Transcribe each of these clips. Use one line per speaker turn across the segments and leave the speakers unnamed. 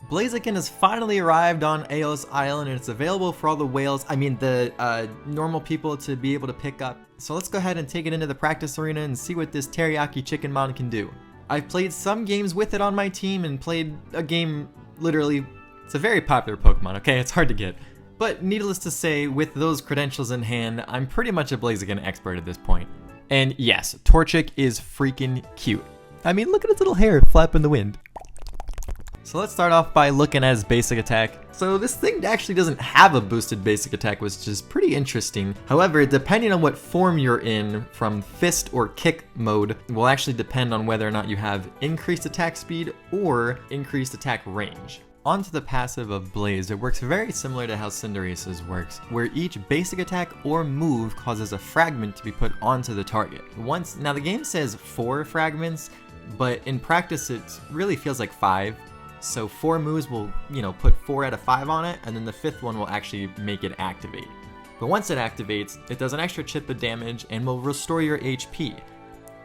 Blaziken has finally arrived on Aos Island and it's available for all the the normal people to be able to pick up. So let's go ahead and take it into the practice arena and see what this teriyaki chicken mod can do. I've played some games with it on my team and played a game literally, it's a very popular Pokemon, okay? It's hard to get. But needless to say, with those credentials in hand, I'm pretty much a Blaziken expert at this point. And yes, Torchic is freaking cute. I mean, look at its little hair flap in the wind. So let's start off by looking at his basic attack. So this thing actually doesn't have a boosted basic attack, which is pretty interesting. However, depending on what form you're in from fist or kick mode will actually depend on whether or not you have increased attack speed or increased attack range. Onto the passive of Blaze, it works very similar to how Cinderace's works, where each basic attack or move causes a fragment to be put onto the target. Now the game says 4 fragments, but in practice it really feels like 5. So 4 moves will, put 4 out of 5 on it, and then the 5th one will actually make it activate. But once it activates, it does an extra chip of damage and will restore your HP.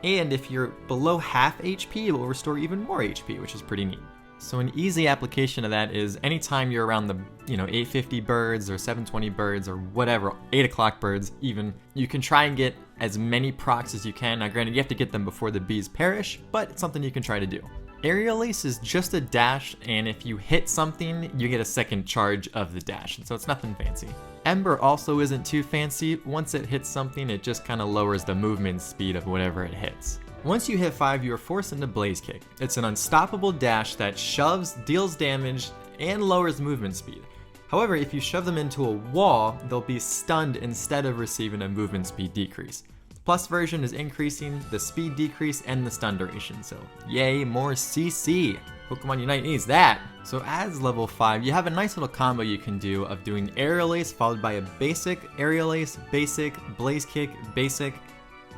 And if you're below half HP, it will restore even more HP, which is pretty neat. So an easy application of that is anytime you're around the 850 birds or 720 birds or whatever, 8 o'clock birds even, you can try and get as many procs as you can. Now granted, you have to get them before the bees perish, but it's something you can try to do. Aerial Ace is just a dash, and if you hit something, you get a second charge of the dash, so it's nothing fancy. Ember also isn't too fancy. Once it hits something, it just kind of lowers the movement speed of whatever it hits. Once you hit 5, you are forced into Blaze Kick. It's an unstoppable dash that shoves, deals damage, and lowers movement speed. However, if you shove them into a wall, they'll be stunned instead of receiving a movement speed decrease. Plus version is increasing the speed decrease and the stun duration, so yay, more CC. Pokemon Unite needs that. So as level 5, you have a nice little combo you can do of doing Aerial Ace followed by a basic Aerial Ace, basic, Blaze Kick, basic.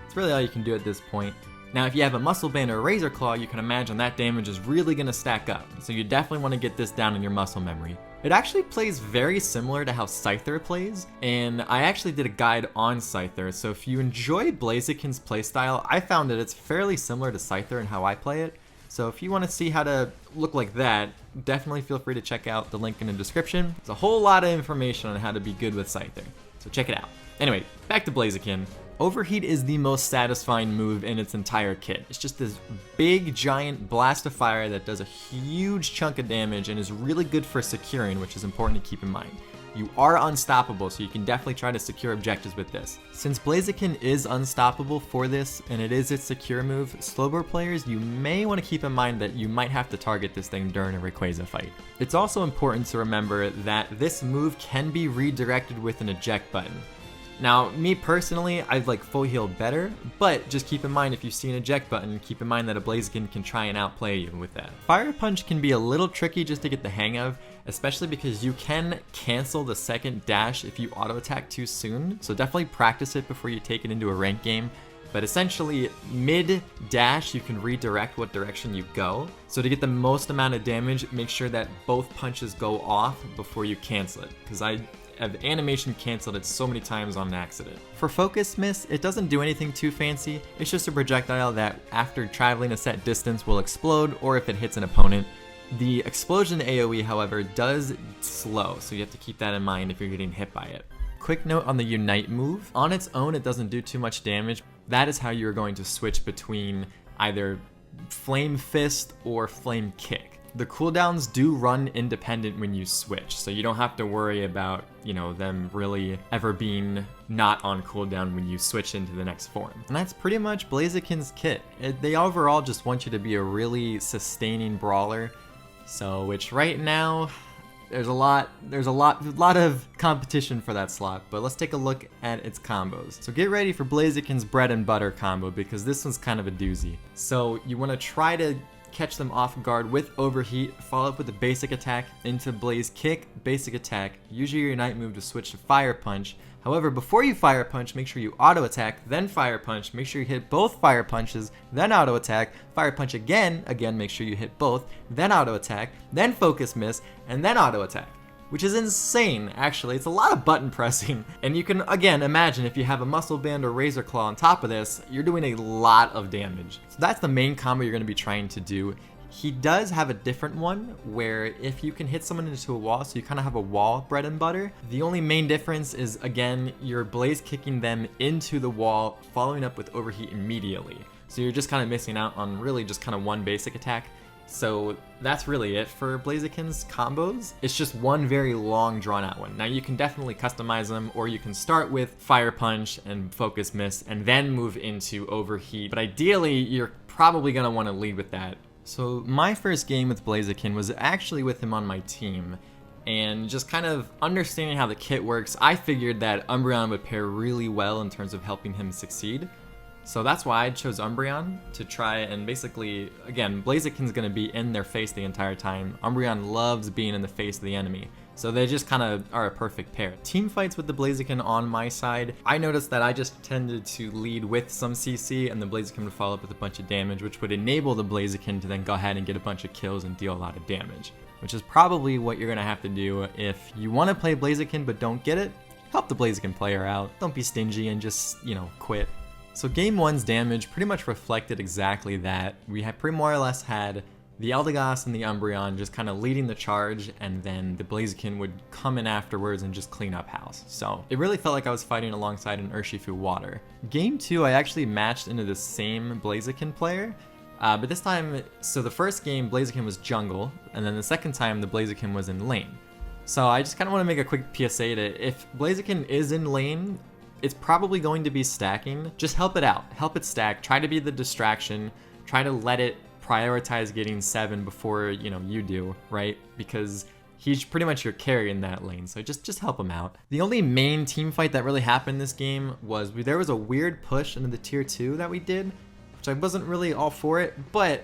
It's really all you can do at this point. Now if you have a Muscle Band or a Razor Claw, you can imagine that damage is really going to stack up, so you definitely want to get this down in your muscle memory. It actually plays very similar to how Scyther plays, and I actually did a guide on Scyther, so if you enjoy Blaziken's playstyle, I found that it's fairly similar to Scyther in how I play it. So if you want to see how to look like that, definitely feel free to check out the link in the description. There's a whole lot of information on how to be good with Scyther, so check it out. Anyway, back to Blaziken. Overheat is the most satisfying move in its entire kit. It's just this big giant blast of fire that does a huge chunk of damage and is really good for securing, which is important to keep in mind. You are unstoppable, so you can definitely try to secure objectives with this. Since Blaziken is unstoppable for this, and it is its secure move, Slowbro players, you may want to keep in mind that you might have to target this thing during a Rayquaza fight. It's also important to remember that this move can be redirected with an eject button. Now, me personally, I'd like full heal better, but just keep in mind if you see an eject button, keep in mind that a Blaziken can try and outplay you with that. Fire Punch can be a little tricky just to get the hang of, especially because you can cancel the second dash if you auto attack too soon, so definitely practice it before you take it into a ranked game. But essentially, mid-dash, you can redirect what direction you go. So to get the most amount of damage, make sure that both punches go off before you cancel it, because I've animation canceled it so many times on accident. For Focus Miss, it doesn't do anything too fancy. It's just a projectile that after traveling a set distance will explode, or if it hits an opponent. The explosion AoE, however, does slow, so you have to keep that in mind if you're getting hit by it. Quick note on the Unite move. On its own, it doesn't do too much damage. That is how you're going to switch between either Flame Fist or Flame Kick. The cooldowns do run independent when you switch, so you don't have to worry about, them really ever being not on cooldown when you switch into the next form. And that's pretty much Blaziken's kit. They overall just want you to be a really sustaining brawler, so which right now, there's a lot of competition for that slot, but let's take a look at its combos. So get ready for Blaziken's bread and butter combo, because this one's kind of a doozy. So you want to try to catch them off guard with Overheat, follow up with a basic attack into Blaze Kick, basic attack, use your Unite move to switch to Fire Punch. However, before you Fire Punch, make sure you auto attack, then Fire Punch, make sure you hit both Fire Punches, then auto attack, Fire Punch again, make sure you hit both, then auto attack, then Focus Miss, and then auto attack. Which is insane, actually. It's a lot of button pressing. And you can, again, imagine if you have a Muscle Band or Razor Claw on top of this, you're doing a lot of damage. So that's the main combo you're going to be trying to do. He does have a different one where if you can hit someone into a wall, so you kind of have a wall bread and butter. The only main difference is, again, you're blaze kicking them into the wall, following up with overheat immediately. So you're just kind of missing out on really just kind of one basic attack. So that's really it for Blaziken's combos. It's just one very long drawn out one. Now you can definitely customize them, or you can start with Fire Punch and Focus Miss and then move into Overheat. But ideally, you're probably going to want to lead with that. So my first game with Blaziken was actually with him on my team. And just kind of understanding how the kit works, I figured that Umbreon would pair really well in terms of helping him succeed. So that's why I chose Umbreon to try and basically, again, Blaziken's going to be in their face the entire time. Umbreon loves being in the face of the enemy. So they just kind of are a perfect pair. Team fights with the Blaziken on my side, I noticed that I just tended to lead with some CC and the Blaziken would follow up with a bunch of damage, which would enable the Blaziken to then go ahead and get a bunch of kills and deal a lot of damage. Which is probably what you're going to have to do if you want to play Blaziken but don't get it. Help the Blaziken player out. Don't be stingy and just, quit. So game 1's damage pretty much reflected exactly that. We had pretty more or less had the Eldegoss and the Umbreon just kind of leading the charge, and then the Blaziken would come in afterwards and just clean up house. So it really felt like I was fighting alongside an Urshifu Water. Game 2, I actually matched into the same Blaziken player, but this time, so the first game Blaziken was jungle, and then the second time the Blaziken was in lane. So I just kind of want to make a quick PSA to, if Blaziken is in lane, it's probably going to be stacking. Just help it out, help it stack, try to be the distraction, try to let it prioritize getting 7 before, you do, right? Because he's pretty much your carry in that lane, so just help him out. The only main team fight that really happened this game was there was a weird push into the tier 2 that we did, which I wasn't really all for it, but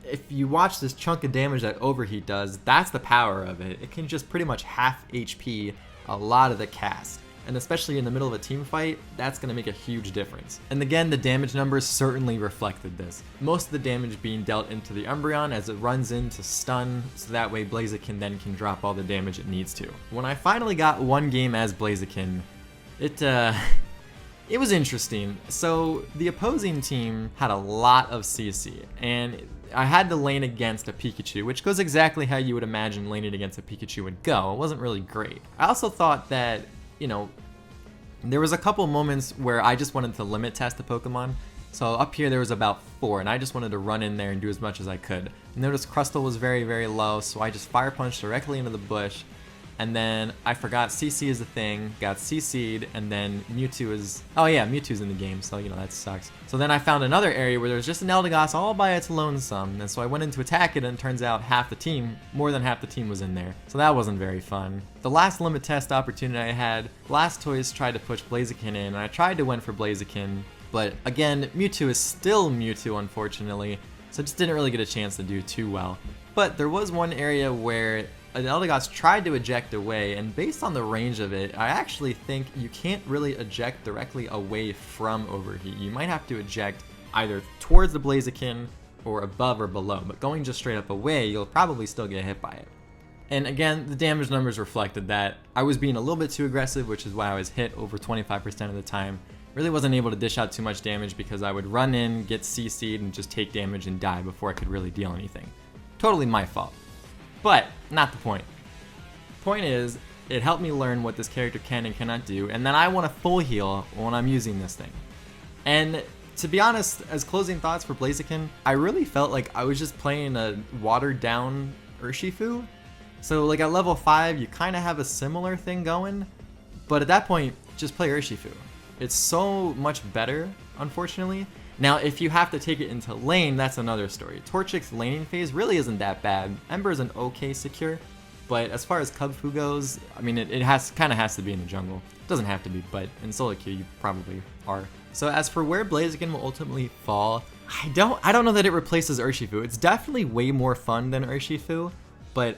if you watch this chunk of damage that Overheat does, that's the power of it. It can just pretty much half HP a lot of the cast. And especially in the middle of a team fight, that's going to make a huge difference. And again, the damage numbers certainly reflected this. Most of the damage being dealt into the Umbreon as it runs in to stun, so that way Blaziken then can drop all the damage it needs to. When I finally got one game as Blaziken, it was interesting. So the opposing team had a lot of CC, and I had to lane against a Pikachu, which goes exactly how you would imagine laning against a Pikachu would go. It wasn't really great. I also thought that, there was a couple moments where I just wanted to limit test the Pokemon. So up here there was about 4, and I just wanted to run in there and do as much as I could. Notice Crustle was very, very low, so I just Fire Punched directly into the bush. And then I forgot CC is a thing, got CC'd, and then Mewtwo is... Oh yeah, Mewtwo's in the game, so that sucks. So then I found another area where there was just an Eldegoss all by its lonesome, and so I went in to attack it, and it turns out more than half the team was in there. So that wasn't very fun. The last limit test opportunity I had, Blastoise tried to push Blaziken in, and I tried to win for Blaziken, but again, Mewtwo is still Mewtwo, unfortunately, so I just didn't really get a chance to do too well. But there was one area where an Eldegoss tried to eject away, and based on the range of it, I actually think you can't really eject directly away from Overheat. You might have to eject either towards the Blaziken or above or below, but going just straight up away, you'll probably still get hit by it. And again, the damage numbers reflected that. I was being a little bit too aggressive, which is why I was hit over 25% of the time. Really wasn't able to dish out too much damage because I would run in, get CC'd, and just take damage and die before I could really deal anything. Totally my fault. But not the point. Point is, it helped me learn what this character can and cannot do, and then I want a full heal when I'm using this thing. And to be honest, as closing thoughts for Blaziken, I really felt like I was just playing a watered down Urshifu. So like at level 5, you kind of have a similar thing going, but at that point, just play Urshifu. It's so much better, unfortunately. Now, if you have to take it into lane, that's another story. Torchic's laning phase really isn't that bad. Ember is an okay secure, but as far as Cubfu goes, I mean, it kind of has to be in the jungle. It doesn't have to be, but in solo queue, you probably are. So as for where Blaziken will ultimately fall, I don't know that it replaces Urshifu. It's definitely way more fun than Urshifu, but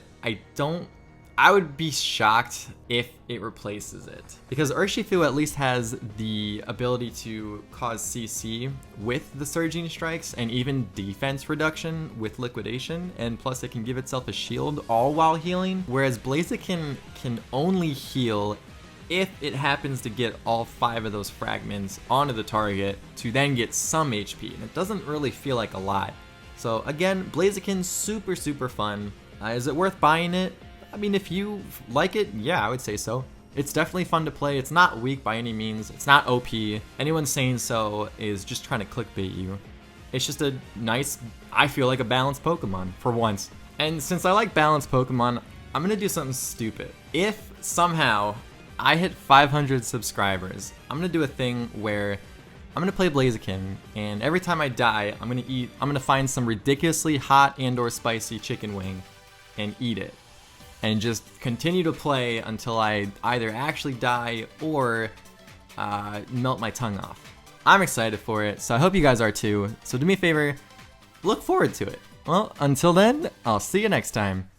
I would be shocked if it replaces it. Because Urshifu at least has the ability to cause CC with the Surging Strikes and even defense reduction with Liquidation, and plus it can give itself a shield all while healing, whereas Blaziken can only heal if it happens to get all 5 of those fragments onto the target to then get some HP, and it doesn't really feel like a lot. So again, Blaziken, super fun. Is it worth buying it? I mean, if you like it, yeah, I would say so. It's definitely fun to play. It's not weak by any means. It's not OP. Anyone saying so is just trying to clickbait you. It's just a nice, I feel like a balanced Pokemon for once. And since I like balanced Pokemon, I'm gonna do something stupid. If somehow I hit 500 subscribers, I'm gonna do a thing where I'm gonna play Blaziken, and every time I die, I'm gonna find some ridiculously hot and/or spicy chicken wing and eat it. And just continue to play until I either actually die or melt my tongue off. I'm excited for it, so I hope you guys are too. So do me a favor, look forward to it. Well, until then, I'll see you next time.